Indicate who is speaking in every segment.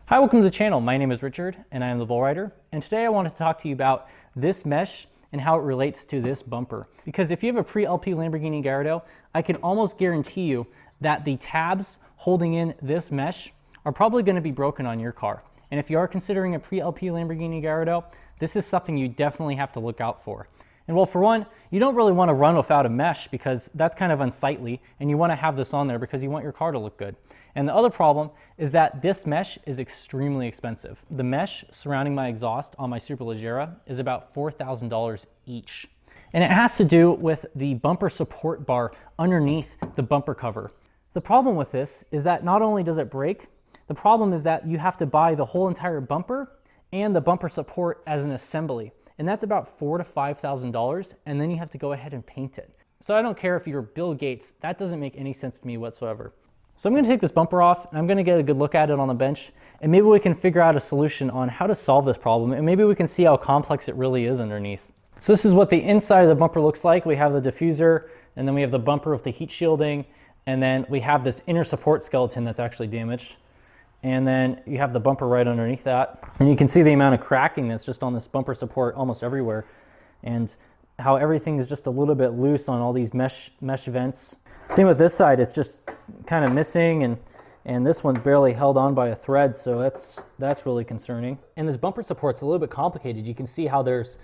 Speaker 1: Hi, welcome to the channel. My name is Richard and I am the Bull Rider. And today I want to talk to you about this mesh and how it relates to this bumper. Because if you have a Pre LP Lamborghini Gallardo, I can almost guarantee you that the tabs holding in this mesh are probably going to be broken on your car. And if you are considering a Pre LP Lamborghini Gallardo, this is something you definitely have to look out for. And well, for one, you don't really want to run without a mesh because that's kind of unsightly, and you want to have this on there because you want your car to look good. And the other problem is that this mesh is extremely expensive. The mesh surrounding my exhaust on my Superleggera is about $4,000 each. And it has to do with the bumper support bar underneath the bumper cover. The problem with this is that not only does it break, the problem is that you have to buy the whole entire bumper and the bumper support as an assembly. And that's about $4,000 to $5,000, and then you have to go ahead and paint it. So I don't care if you're Bill Gates, that doesn't make any sense to me whatsoever. So I'm gonna take this bumper off and I'm gonna get a good look at it on the bench, and maybe we can figure out a solution on how to solve this problem, and maybe we can see how complex it really is underneath. So this is what the inside of the bumper looks like. We have the diffuser, and then we have the bumper with the heat shielding, and then we have this inner support skeleton that's actually damaged. And then you have the bumper right underneath that. And you can see the amount of cracking that's just on this bumper support almost everywhere. And how everything is just a little bit loose on all these mesh vents. Same with this side, it's just kind of missing, and this one's barely held on by a thread, so that's really concerning. And this bumper support's a little bit complicated. You can see how there's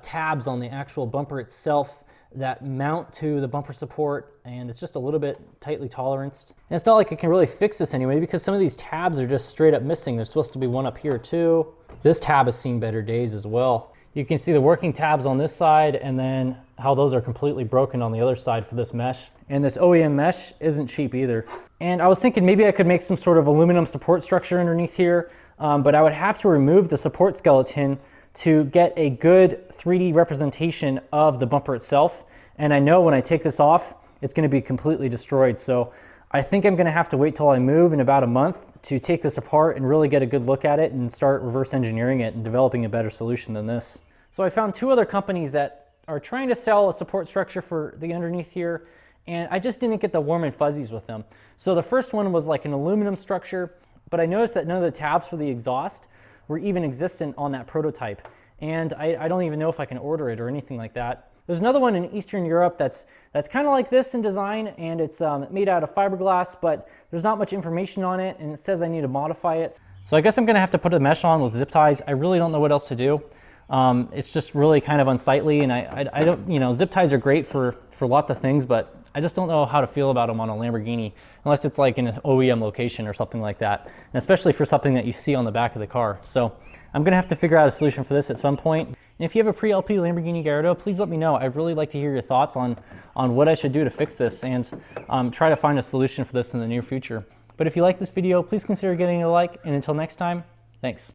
Speaker 1: tabs on the actual bumper itself that mount to the bumper support, and it's just a little bit tightly toleranced. And it's not like it can really fix this anyway, because some of these tabs are just straight up missing. There's supposed to be one up here too. This tab has seen better days as well. You can see the working tabs on this side, and then how those are completely broken on the other side for this mesh. And this OEM mesh isn't cheap either. And I was thinking maybe I could make some sort of aluminum support structure underneath here, but I would have to remove the support skeleton to get a good 3D representation of the bumper itself. And I know when I take this off, it's gonna be completely destroyed. So I think I'm gonna have to wait till I move in about a month to take this apart and really get a good look at it and start reverse engineering it and developing a better solution than this. So I found two other companies that are trying to sell a support structure for the underneath here, and I just didn't get the warm and fuzzies with them. So the first one was like an aluminum structure, but I noticed that none of the tabs for the exhaust were even existent on that prototype. And I don't even know if I can order it or anything like that. There's another one in Eastern Europe that's kind of like this in design, and it's made out of fiberglass, but there's not much information on it, and it says I need to modify it. So I guess I'm gonna have to put a mesh on with zip ties. I really don't know what else to do. It's just really kind of unsightly, and I don't, you know, zip ties are great for lots of things, but I just don't know how to feel about them on a Lamborghini, unless it's like in an OEM location or something like that, and especially for something that you see on the back of the car. So I'm gonna have to figure out a solution for this at some point. And if you have a Pre LP Lamborghini Gallardo, please let me know. I'd really like to hear your thoughts on what I should do to fix this, and try to find a solution for this in the near future. But if you like this video, please consider giving it a like, and until next time, thanks.